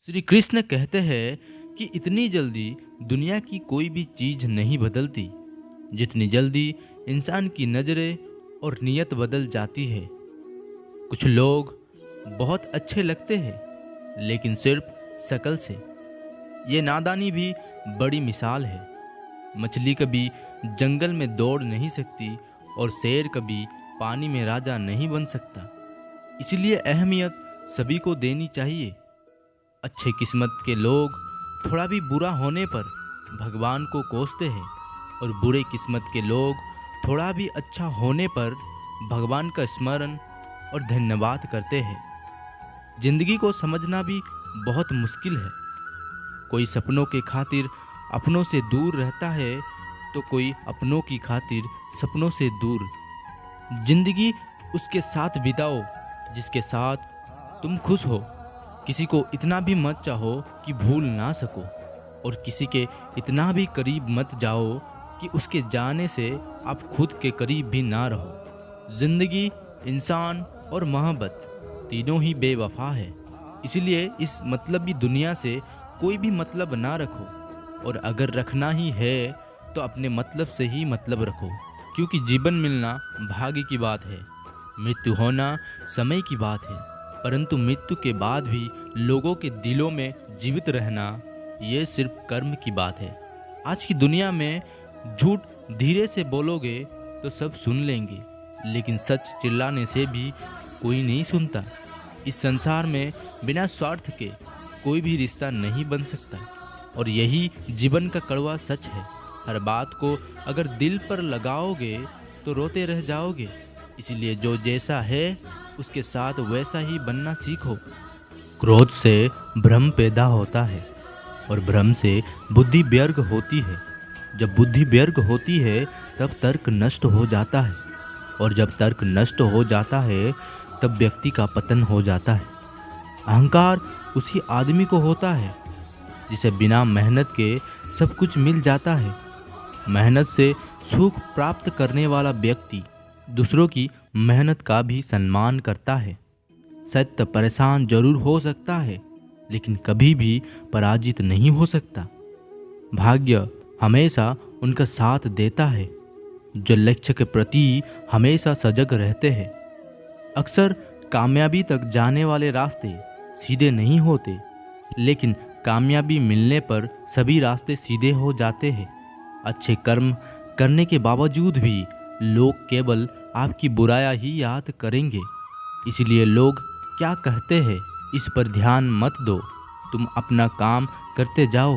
श्री कृष्ण कहते हैं कि इतनी जल्दी दुनिया की कोई भी चीज नहीं बदलती जितनी जल्दी इंसान की नज़रें और नीयत बदल जाती है। कुछ लोग बहुत अच्छे लगते हैं लेकिन सिर्फ शक्ल से। ये नादानी भी बड़ी मिसाल है। मछली कभी जंगल में दौड़ नहीं सकती और शेर कभी पानी में राजा नहीं बन सकता। इसलिए अहमियत सभी को देनी चाहिए। अच्छे किस्मत के लोग थोड़ा भी बुरा होने पर भगवान को कोसते हैं और बुरे किस्मत के लोग थोड़ा भी अच्छा होने पर भगवान का स्मरण और धन्यवाद करते हैं। जिंदगी को समझना भी बहुत मुश्किल है। कोई सपनों के खातिर अपनों से दूर रहता है तो कोई अपनों की खातिर सपनों से दूर। जिंदगी उसके साथ बिताओ जिसके साथ तुम खुश हो। किसी को इतना भी मत चाहो कि भूल ना सको और किसी के इतना भी करीब मत जाओ कि उसके जाने से आप खुद के करीब भी ना रहो। जिंदगी, इंसान और मोहब्बत तीनों ही बेवफा है। इसलिए इस मतलबी दुनिया से कोई भी मतलब ना रखो और अगर रखना ही है तो अपने मतलब से ही मतलब रखो, क्योंकि जीवन मिलना भाग्य की बात है, मृत्यु होना समय की बात है, परंतु मृत्यु के बाद भी लोगों के दिलों में जीवित रहना ये सिर्फ कर्म की बात है। आज की दुनिया में झूठ धीरे से बोलोगे तो सब सुन लेंगे, लेकिन सच चिल्लाने से भी कोई नहीं सुनता। इस संसार में बिना स्वार्थ के कोई भी रिश्ता नहीं बन सकता और यही जीवन का कड़वा सच है। हर बात को अगर दिल पर लगाओगे तो रोते रह जाओगे। इसलिए जो जैसा है उसके साथ वैसा ही बनना सीखो। क्रोध से भ्रम पैदा होता है और भ्रम से बुद्धि व्यर्थ होती है। जब बुद्धि व्यर्थ होती है तब तर्क नष्ट हो जाता है और जब तर्क नष्ट हो जाता है तब व्यक्ति का पतन हो जाता है। अहंकार उसी आदमी को होता है जिसे बिना मेहनत के सब कुछ मिल जाता है। मेहनत से सुख प्राप्त करने वाला व्यक्ति दूसरों की मेहनत का भी सम्मान करता है। सत्य परेशान जरूर हो सकता है लेकिन कभी भी पराजित नहीं हो सकता। भाग्य हमेशा उनका साथ देता है जो लक्ष्य के प्रति हमेशा सजग रहते हैं। अक्सर कामयाबी तक जाने वाले रास्ते सीधे नहीं होते, लेकिन कामयाबी मिलने पर सभी रास्ते सीधे हो जाते हैं। अच्छे कर्म करने के बावजूद भी लोग केवल आपकी बुराया ही याद करेंगे। इसलिए लोग क्या कहते हैं इस पर ध्यान मत दो, तुम अपना काम करते जाओ,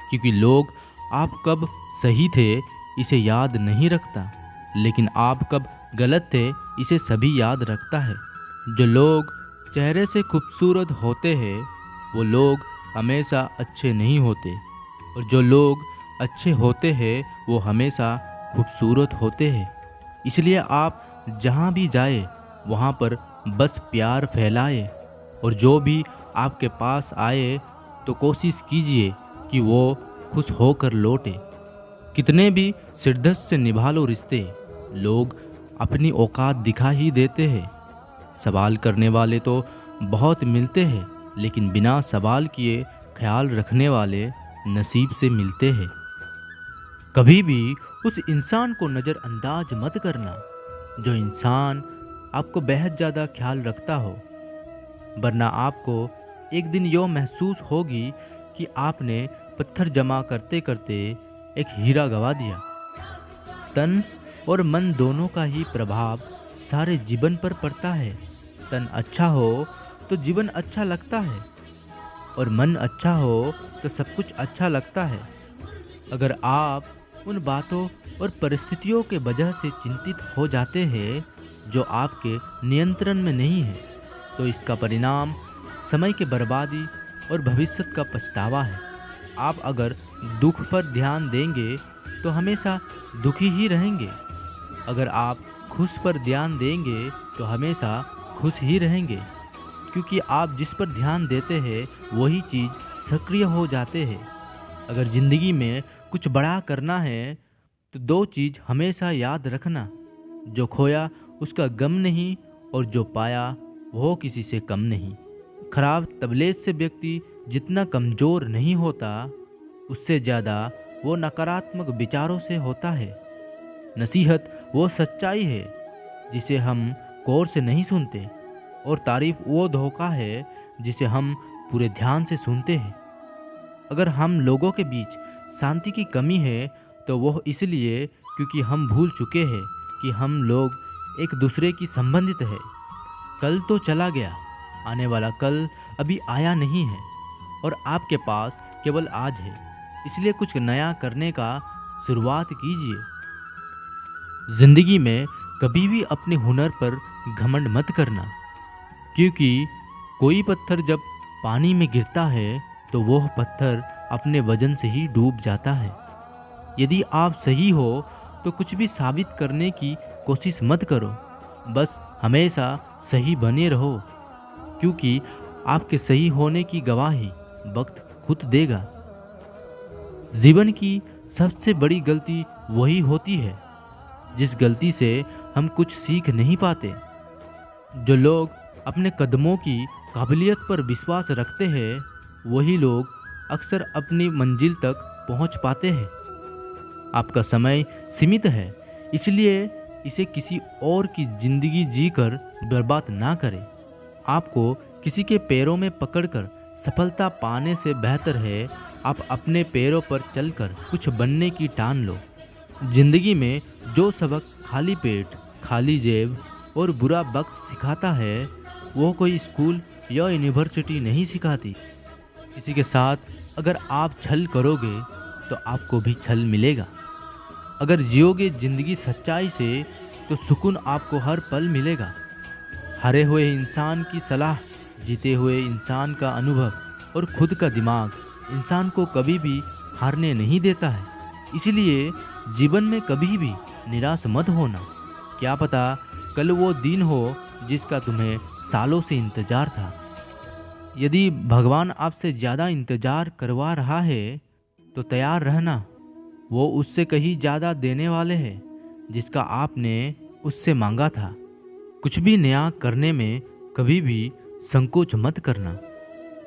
क्योंकि लोग आप कब सही थे इसे याद नहीं रखता, लेकिन आप कब गलत थे इसे सभी याद रखता है। जो लोग चेहरे से खूबसूरत होते हैं वो लोग हमेशा अच्छे नहीं होते और जो लोग अच्छे होते हैं वो हमेशा खूबसूरत होते हैं। इसलिए आप जहाँ भी जाए वहाँ पर बस प्यार फैलाए और जो भी आपके पास आए तो कोशिश कीजिए कि वो खुश होकर लौटे। कितने भी शिद्दत से निभा लो रिश्ते, लोग अपनी औकात दिखा ही देते हैं। सवाल करने वाले तो बहुत मिलते हैं लेकिन बिना सवाल किए ख्याल रखने वाले नसीब से मिलते हैं। कभी भी उस इंसान को नज़रअंदाज मत करना जो इंसान आपको बेहद ज़्यादा ख्याल रखता हो, वरना आपको एक दिन यह महसूस होगी कि आपने पत्थर जमा करते करते एक हीरा गवा दिया। तन और मन दोनों का ही प्रभाव सारे जीवन पर पड़ता है। तन अच्छा हो तो जीवन अच्छा लगता है और मन अच्छा हो तो सब कुछ अच्छा लगता है। अगर आप उन बातों और परिस्थितियों के वजह से चिंतित हो जाते हैं जो आपके नियंत्रण में नहीं है तो इसका परिणाम समय की बर्बादी और भविष्य का पछतावा है। आप अगर दुख पर ध्यान देंगे तो हमेशा दुखी ही रहेंगे। अगर आप खुश पर ध्यान देंगे तो हमेशा खुश ही रहेंगे, क्योंकि आप जिस पर ध्यान देते हैं वही चीज़ सक्रिय हो जाते हैं। अगर ज़िंदगी में कुछ बड़ा करना है तो दो चीज़ हमेशा याद रखना, जो खोया उसका गम नहीं और जो पाया वो किसी से कम नहीं। खराब तबीयत से व्यक्ति जितना कमज़ोर नहीं होता, उससे ज़्यादा वो नकारात्मक विचारों से होता है। नसीहत वो सच्चाई है जिसे हम गौर से नहीं सुनते, और तारीफ वो धोखा है जिसे हम पूरे ध्यान से सुनते हैं। अगर हम लोगों के बीच शांति की कमी है तो वह इसलिए क्योंकि हम भूल चुके हैं कि हम लोग एक दूसरे की संबंधित है। कल तो चला गया, आने वाला कल अभी आया नहीं है, और आपके पास केवल आज है। इसलिए कुछ नया करने का शुरुआत कीजिए। जिंदगी में कभी भी अपने हुनर पर घमंड मत करना, क्योंकि कोई पत्थर जब पानी में गिरता है तो वह पत्थर अपने वजन से ही डूब जाता है। यदि आप सही हो तो कुछ भी साबित करने की कोशिश मत करो, बस हमेशा सही बने रहो, क्योंकि आपके सही होने की गवाही वक्त खुद देगा। जीवन की सबसे बड़ी गलती वही होती है जिस गलती से हम कुछ सीख नहीं पाते। जो लोग अपने कदमों की काबिलियत पर विश्वास रखते हैं, वही लोग अक्सर अपनी मंजिल तक पहुंच पाते हैं। आपका समय सीमित है, इसलिए इसे किसी और की जिंदगी जीकर बर्बाद ना करें। आपको किसी के पैरों में पकड़कर सफलता पाने से बेहतर है आप अपने पैरों पर चलकर कुछ बनने की ठान लो। जिंदगी में जो सबक खाली पेट, खाली जेब और बुरा वक्त सिखाता है, वो कोई स्कूल या यूनिवर्सिटी नहीं सिखाती। किसी के साथ अगर आप छल करोगे तो आपको भी छल मिलेगा। अगर जियोगे जिंदगी सच्चाई से तो सुकून आपको हर पल मिलेगा। हारे हुए इंसान की सलाह, जीते हुए इंसान का अनुभव और खुद का दिमाग इंसान को कभी भी हारने नहीं देता है। इसलिए जीवन में कभी भी निराश मत होना। क्या पता कल वो दिन हो जिसका तुम्हें सालों से इंतजार था। यदि भगवान आपसे ज़्यादा इंतजार करवा रहा है तो तैयार रहना। वो उससे कहीं ज़्यादा देने वाले हैं जिसका आपने उससे मांगा था। कुछ भी नया करने में कभी भी संकोच मत करना।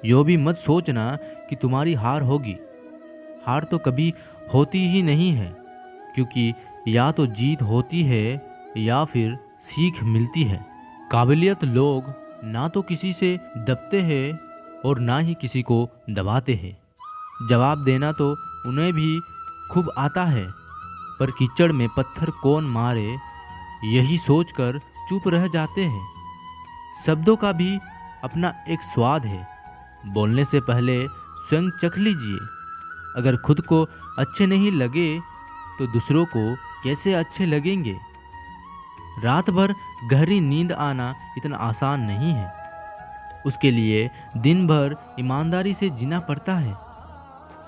यो भी मत सोचना कि तुम्हारी हार होगी। हार तो कभी होती ही नहीं है, क्योंकि या तो जीत होती है या फिर सीख मिलती है। काबिलियत लोग ना तो किसी से दबते हैं और ना ही किसी को दबाते हैं। जवाब देना तो उन्हें भी खूब आता है, पर कीचड़ में पत्थर कौन मारे यही सोचकर चुप रह जाते हैं। शब्दों का भी अपना एक स्वाद है। बोलने से पहले स्वयं चख लीजिए। अगर खुद को अच्छे नहीं लगे तो दूसरों को कैसे अच्छे लगेंगे। रात भर गहरी नींद आना इतना आसान नहीं है। उसके लिए दिन भर ईमानदारी से जीना पड़ता है।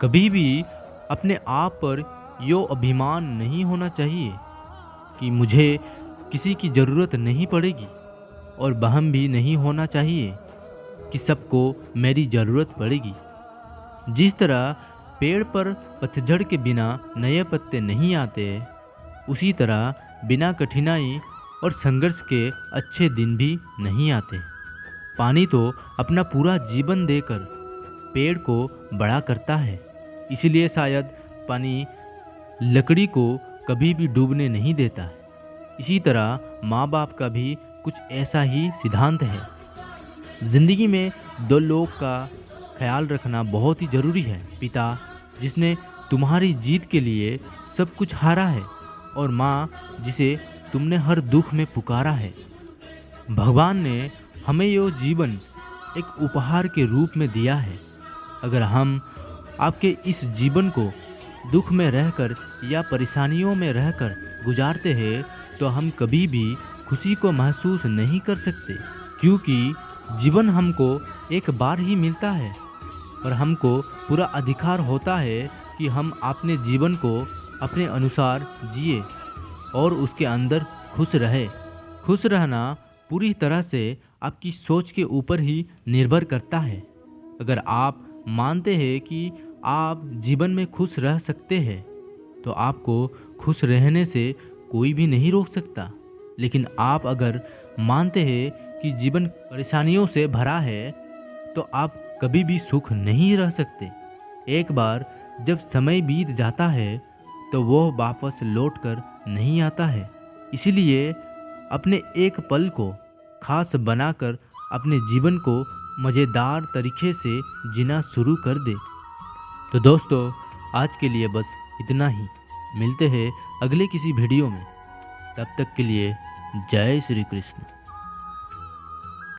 कभी भी अपने आप पर यो अभिमान नहीं होना चाहिए कि मुझे किसी की ज़रूरत नहीं पड़ेगी, और वहम भी नहीं होना चाहिए कि सबको मेरी ज़रूरत पड़ेगी। जिस तरह पेड़ पर पतझड़ के बिना नए पत्ते नहीं आते, उसी तरह बिना कठिनाई और संघर्ष के अच्छे दिन भी नहीं आते। पानी तो अपना पूरा जीवन देकर पेड़ को बड़ा करता है, इसलिए शायद पानी लकड़ी को कभी भी डूबने नहीं देता है। इसी तरह माँ बाप का भी कुछ ऐसा ही सिद्धांत है। जिंदगी में दो लोग का ख्याल रखना बहुत ही ज़रूरी है। पिता जिसने तुम्हारी जीत के लिए सब कुछ हारा है, और माँ जिसे तुमने हर दुख में पुकारा है। भगवान ने हमें यो जीवन एक उपहार के रूप में दिया है। अगर हम आपके इस जीवन को दुख में रहकर या परेशानियों में रहकर गुजारते हैं तो हम कभी भी खुशी को महसूस नहीं कर सकते, क्योंकि जीवन हमको एक बार ही मिलता है और हमको पूरा अधिकार होता है कि हम अपने जीवन को अपने अनुसार जिए और उसके अंदर खुश रहे। खुश रहना पूरी तरह से आपकी सोच के ऊपर ही निर्भर करता है। अगर आप मानते हैं कि आप जीवन में खुश रह सकते हैं तो आपको खुश रहने से कोई भी नहीं रोक सकता। लेकिन आप अगर मानते हैं कि जीवन परेशानियों से भरा है तो आप कभी भी सुख नहीं रह सकते। एक बार जब समय बीत जाता है तो वह वापस लौट कर नहीं आता है। इसीलिए अपने एक पल को खास बनाकर अपने जीवन को मज़ेदार तरीके से जीना शुरू कर दे। तो दोस्तों, आज के लिए बस इतना ही। मिलते हैं अगले किसी वीडियो में। तब तक के लिए जय श्री कृष्ण।